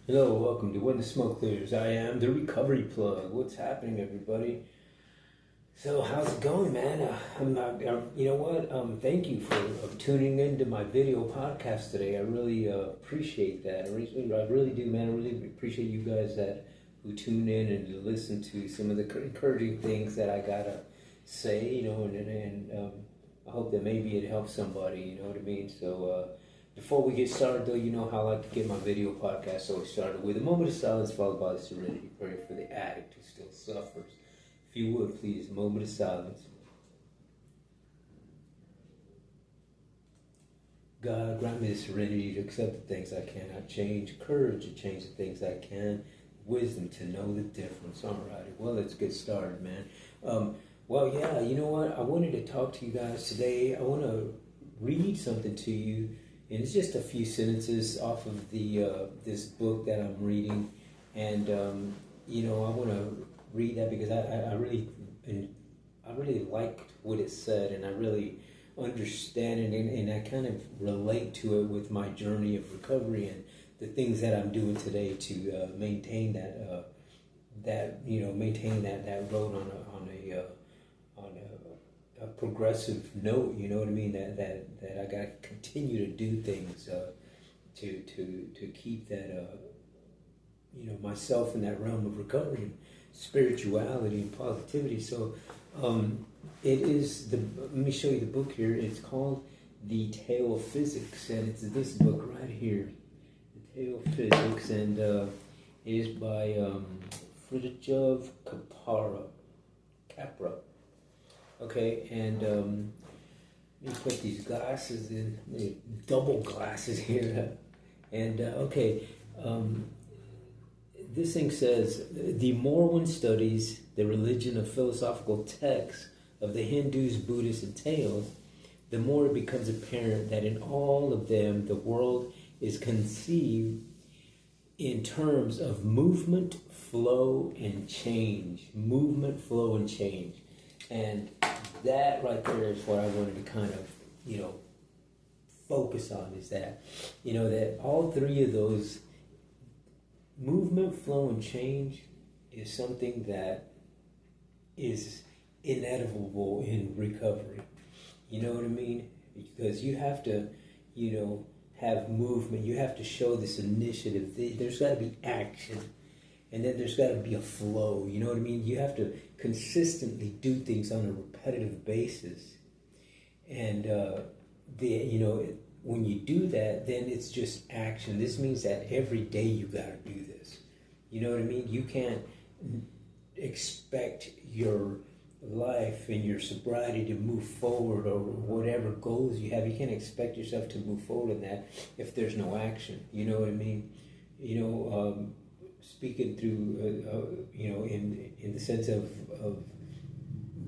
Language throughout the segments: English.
Hello, welcome to When the Smoke Clears. I am the Recovery Plug. What's happening, everybody? So, how's it going, man? You know what? Thank you for tuning into my video podcast today. I really appreciate that. I really do, man. I really appreciate you guys that who tune in and listen to some of the encouraging things that I gotta say. And I hope that maybe it helps somebody. You know what I mean? So. Before we get started, though, you know how I like to get my video podcast always started with a moment of silence followed by the serenity prayer for the addict who still suffers. If you would, please, a moment of silence. God, grant me the serenity to accept the things I cannot change, courage to change the things I can, wisdom to know the difference. All righty, well, let's get started, man. Yeah, you know what? I wanted to talk to you guys today. I want to read something to you, and it's just a few sentences off of the this book that I'm reading, and I want to read that because I really liked what it said, and I really understand it, and I kind of relate to it with my journey of recovery and the things that I'm doing today to maintain that road on a progressive note. You know what I mean? That I got to continue to do things to keep that myself in that realm of recovery and spirituality and positivity. So it is the. Let me show you the book here. It's called The Tale of Physics, and it's this book right here, The Tale of Physics, and it is by Fridtjof Capra. Okay, and let me put these glasses in, double glasses here, and okay. This thing says, the more one studies the religion of philosophical texts of the Hindus, Buddhists, and Taoists, the more it becomes apparent that in all of them the world is conceived in terms of movement, flow, and change. Movement, flow, and change. And that right there is what I wanted to kind of, focus on, is that, that all three of those, movement, flow, and change, is something that is inevitable in recovery. You know what I mean? Because you have to, have movement. You have to show this initiative. There's got to be action. And then there's got to be a flow. You know what I mean? You have to consistently do things on a repetitive basis. And, when you do that, then it's just action. This means that every day you got to do this. You know what I mean? You can't expect your life and your sobriety to move forward, or whatever goals you have. You can't expect yourself to move forward in that if there's no action. You know what I mean? Speaking through, in the sense of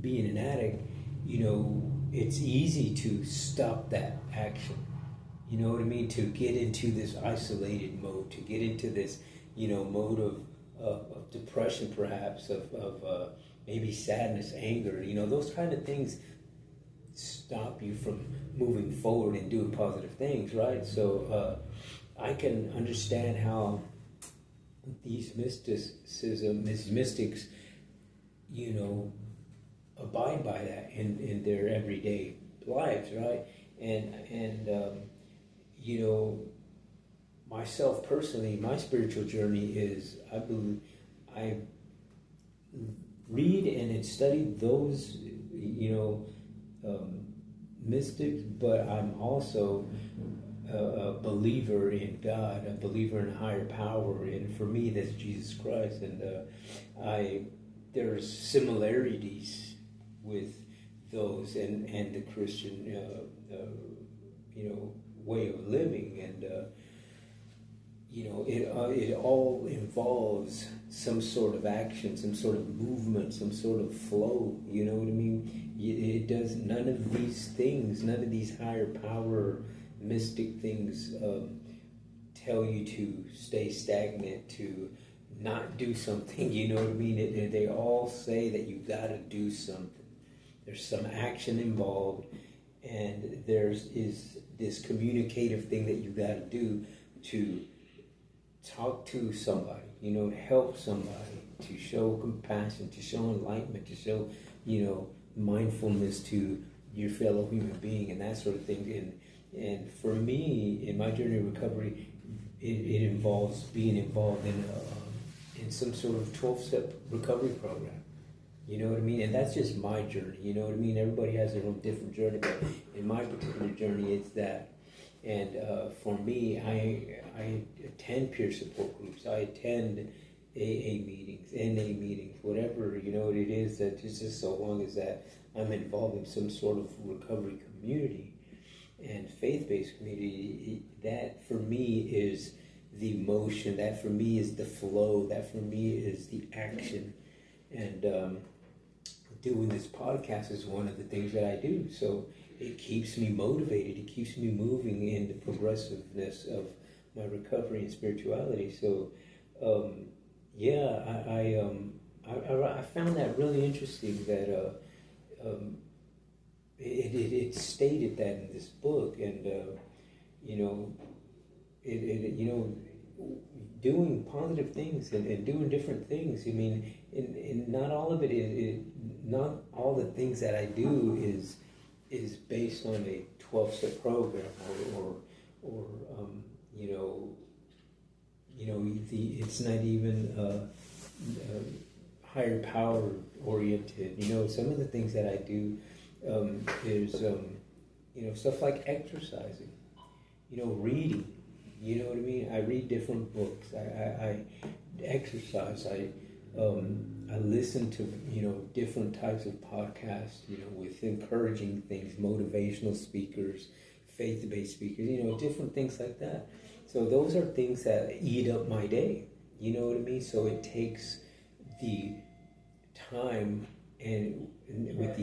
being an addict, it's easy to stop that action. You know what I mean? To get into this isolated mode, to get into this, mode of depression, perhaps, of maybe sadness, anger. Those kind of things stop you from moving forward and doing positive things, right? So I can understand how these mystics, abide by that in their everyday lives, right? And myself personally, my spiritual journey is, I believe, I read and study those, mystics, but I'm also a believer in God, a believer in a higher power, and for me, that's Jesus Christ. And there's similarities with those and the Christian, way of living, and it all involves some sort of action, some sort of movement, some sort of flow. You know what I mean? It does none of these things, none of these higher power mystic things tell you to stay stagnant, to not do something. You know what I mean? They all say that you got to do something. There's some action involved, and is this communicative thing that you got to do to talk to somebody, to help somebody, to show compassion, to show enlightenment, to show, mindfulness to your fellow human being and that sort of thing. And for me, in my journey of recovery, it involves being involved in some sort of 12-step recovery program. You know what I mean? And that's just my journey. You know what I mean? Everybody has their own different journey, but in my particular journey, it's that. And for me, I attend peer support groups. I attend AA meetings, NA meetings, whatever, it is, that just so long as that I'm involved in some sort of recovery community and faith-based community, that for me is the motion, that for me is the flow, that for me is the action. And doing this podcast is one of the things that I do. So it keeps me motivated. It keeps me moving in the progressiveness of my recovery and spirituality. So, I found that really interesting that it stated that in this book, and doing positive things and doing different things. I mean, and not all of it not all the things that I do is based on a 12-step program it's not even higher power oriented. Some of the things that I do is stuff like exercising, reading. You know what I mean? I read different books. I exercise. I listen to different types of podcasts. With encouraging things, motivational speakers, faith-based speakers. Different things like that. So those are things that eat up my day. You know what I mean? So it takes the time and with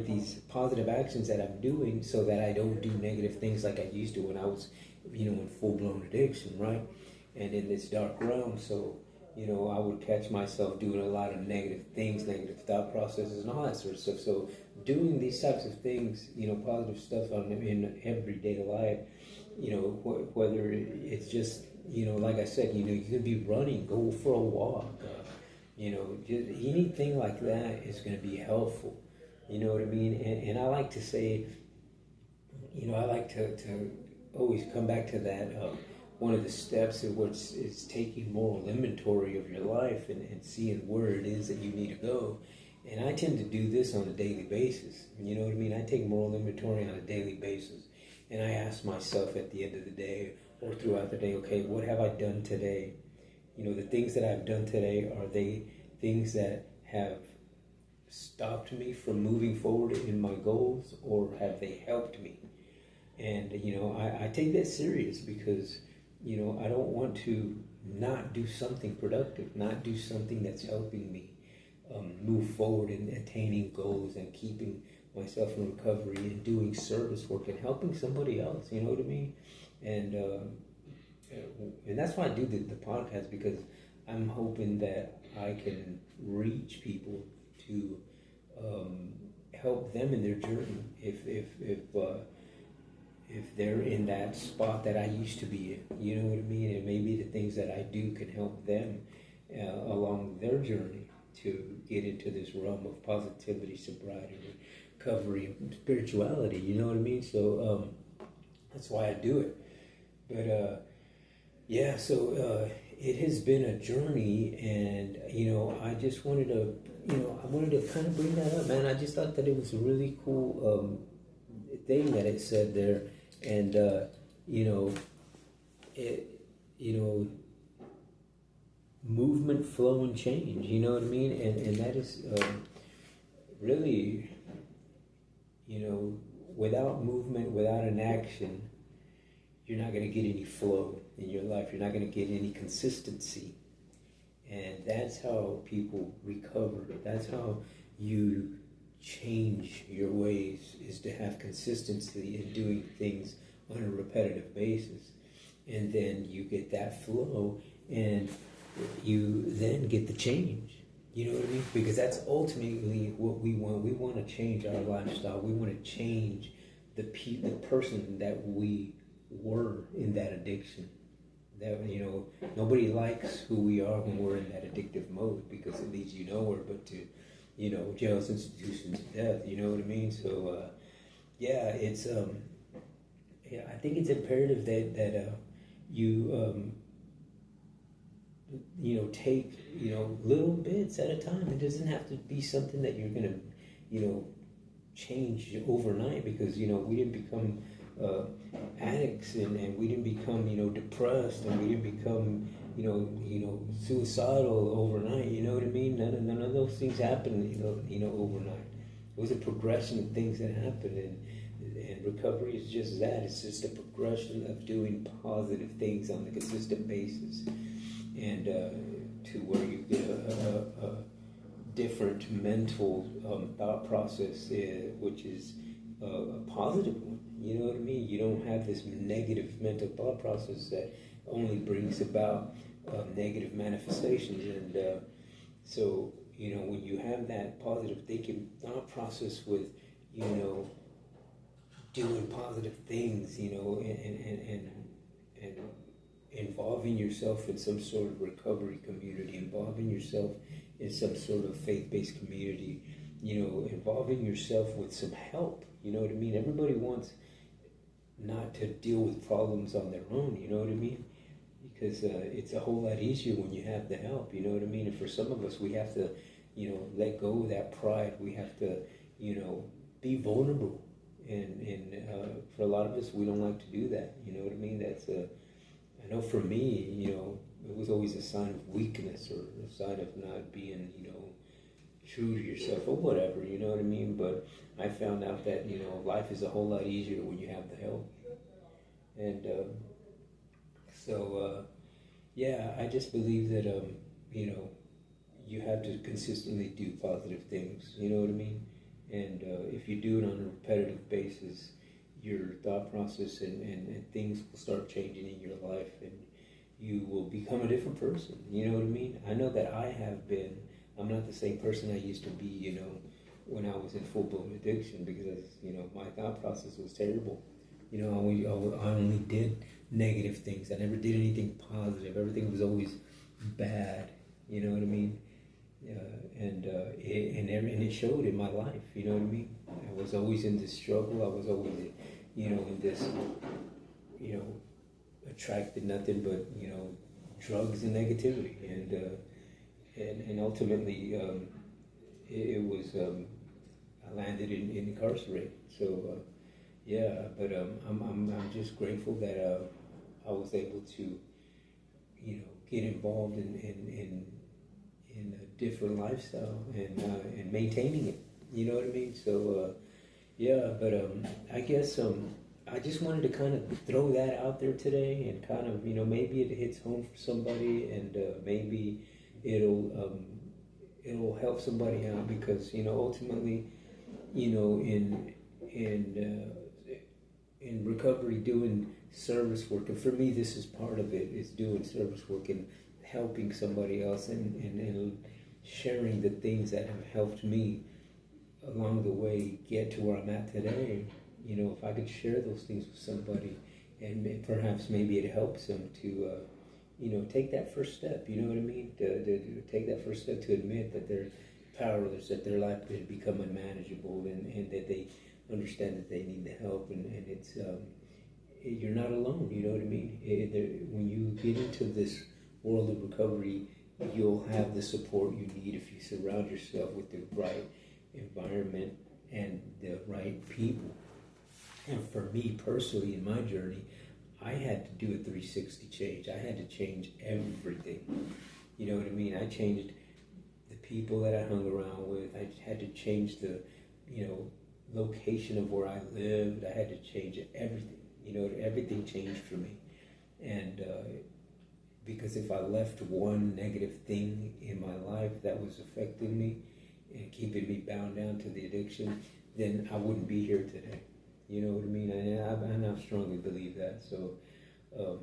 these positive actions that I'm doing, so that I don't do negative things like I used to when I was in full-blown addiction, right? And in this dark realm. So I would catch myself doing a lot of negative things, negative thought processes, and all that sort of stuff. So doing these types of things, positive stuff in everyday life, whether it's just, like I said, you could be running, go for a walk, just anything like that is going to be helpful. You know what I mean? And I like to say, I like to always come back to that. One of the steps of what's is taking moral inventory of your life and seeing where it is that you need to go. And I tend to do this on a daily basis. You know what I mean? I take moral inventory on a daily basis. And I ask myself at the end of the day or throughout the day, okay, what have I done today? The things that I've done today, are they things that have stopped me from moving forward in my goals, or have they helped me? And, I take that serious because, I don't want to not do something productive, not do something that's helping me move forward in attaining goals and keeping myself in recovery and doing service work and helping somebody else, you know what I mean? And that's why I do the podcast, because I'm hoping that I can reach people to help them in their journey. If they're in that spot that I used to be in, you know what I mean? And maybe the things that I do can help them along their journey to get into this realm of positivity, sobriety, recovery, and spirituality, you know what I mean? So that's why I do it. But it has been a journey, and I just wanted to, I wanted to kind of bring that up, man. I just thought that it was a really cool thing that it said there, and movement, flow, and change. You know what I mean? And that is really, without movement, without an action, you're not going to get any flow in your life. You're not going to get any consistency. And that's how people recover. That's how you change your ways, is to have consistency in doing things on a repetitive basis. And then you get that flow, and you then get the change. You know what I mean? Because that's ultimately what we want. We want to change our lifestyle. We want to change the person that we were in that addiction. that, nobody likes who we are when we're in that addictive mode, because it leads you nowhere but to, jails, institutions, death. You know what I mean? So yeah, it's yeah, I think it's imperative that you take little bits at a time. It doesn't have to be something that you're gonna change overnight, because we didn't become addicts, and we didn't become depressed, and we didn't become suicidal overnight. You know what I mean? None of those things happen overnight. It was a progression of things that happened, and recovery is just that. It's just a progression of doing positive things on a consistent basis, and to where you get a different mental thought process, which is a positive one. You know what I mean? You don't have this negative mental thought process that only brings about negative manifestations. And so, when you have that positive thinking thought process with, doing positive things, and involving yourself in some sort of recovery community, involving yourself in some sort of faith-based community, involving yourself with some help. You know what I mean? Everybody wants not to deal with problems on their own, you know what I mean? Because it's a whole lot easier when you have the help, you know what I mean? And for some of us, we have to, let go of that pride. We have to, be vulnerable. And for a lot of us, we don't like to do that, you know what I mean? I know for me, it was always a sign of weakness, or a sign of not being, true to yourself, or whatever, you know what I mean? But I found out that, life is a whole lot easier when you have the help. And yeah, I just believe that, you have to consistently do positive things, you know what I mean? And if you do it on a repetitive basis, your thought process and things will start changing in your life, and you will become a different person. You know what I mean? I know that I have been. I'm not the same person I used to be, when I was in full-blown addiction, because, my thought process was terrible. I only did negative things. I never did anything positive. Everything was always bad. You know what I mean? And it showed in my life. You know what I mean? I was always in this struggle. I was always, in this, attracted nothing but, drugs and negativity. And ultimately, it was, I landed incarcerated. So, yeah, but I'm just grateful that I was able to, get involved in a different lifestyle, and maintaining it. You know what I mean? So, yeah, but I guess I just wanted to kind of throw that out there today, and kind of, maybe it hits home for somebody, and maybe it'll help somebody out, because ultimately, in recovery, doing service work, and for me this is part of it, is doing service work and helping somebody else, and sharing the things that have helped me along the way get to where I'm at today. If I could share those things with somebody, and perhaps maybe it helps them to take that first step, you know what I mean? To take that first step, to admit that they're powerless, that their life could become unmanageable, and that they understand that they need the help, and it's you're not alone, you know what I mean? When you get into this world of recovery, you'll have the support you need if you surround yourself with the right environment and the right people. And for me personally, in my journey, I had to do a 360 change. I had to change everything. You know what I mean? I changed the people that I hung around with. I had to change the, location of where I lived. I had to change everything. Everything changed for me. And because if I left one negative thing in my life that was affecting me and keeping me bound down to the addiction, then I wouldn't be here today. You know what I mean? And I strongly believe that. So, I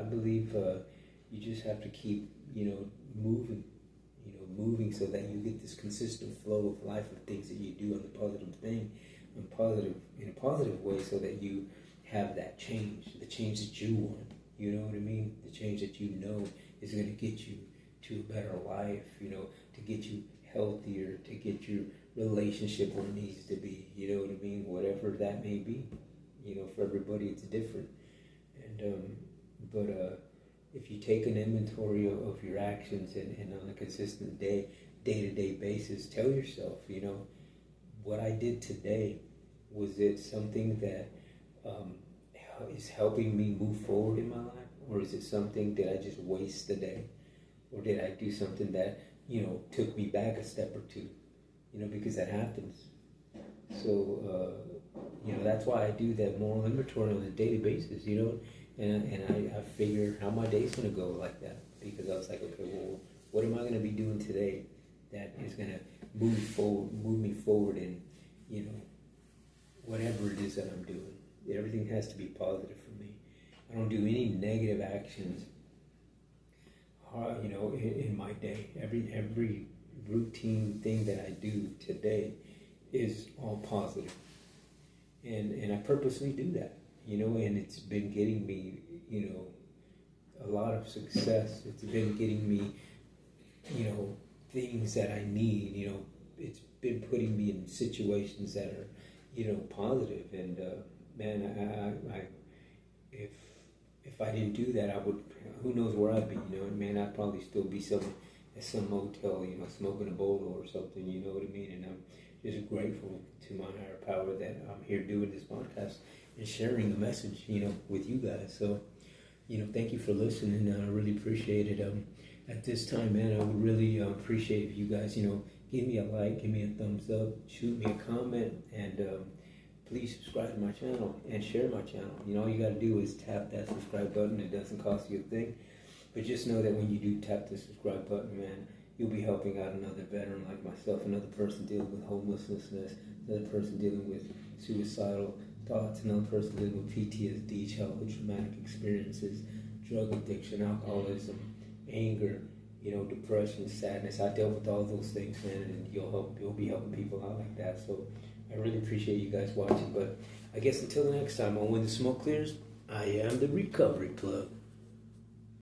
believe you just have to keep, moving so that you get this consistent flow of life, of things that you do on the positive thing, in a positive way, so that you have that change, the change that you want. You know what I mean? The change that you know is going to get you to a better life, you know, to get you healthier, to get your relationship where it needs to be, you know what I mean? Whatever that may be, you know, for everybody it's different. And, if you take an inventory of your actions and on a consistent day-to-day basis, tell yourself, you know, what I did today, was it something that is helping me move forward in my life? Or is it something that I just waste the day? Or did I do something that, you know, took me back a step or two? You know, because that happens. So, you know, that's why I do that moral inventory on a daily basis, you know. And I figure how my day's going to go like that. Because I was like, okay, well, what am I going to be doing today that is going to move me forward in, you know, whatever it is that I'm doing. Everything has to be positive for me. I don't do any negative actions, you know, in my day. Every routine thing that I do today is all positive. And I purposely do that, you know, and it's been getting me, you know, a lot of success. It's been getting me, you know, things that I need, you know. It's been putting me in situations that are, you know, positive. And man, I if I didn't do that, I would, who knows where I'd be, you know. Man, I'd probably still be at some motel, you know, smoking a bolo or something, you know what I mean. And I'm just grateful to my higher power that I'm here doing this podcast and sharing the message, you know, with you guys. So, you know, thank you for listening. I really appreciate it. At this time, man, I would really appreciate if you guys, you know, give me a like, give me a thumbs up, shoot me a comment, and please subscribe to my channel and share my channel. You know, all you got to do is tap that subscribe button. It doesn't cost you a thing. But just know that when you do tap the subscribe button, man, you'll be helping out another veteran like myself, another person dealing with homelessness, another person dealing with suicidal thoughts, another person dealing with PTSD, childhood traumatic experiences, drug addiction, alcoholism, anger, you know, depression, sadness. I dealt with all those things, man, and you'll be helping people out like that. So I really appreciate you guys watching. But I guess until the next time, on When the Smoke Clears, I am the Recovery Plug.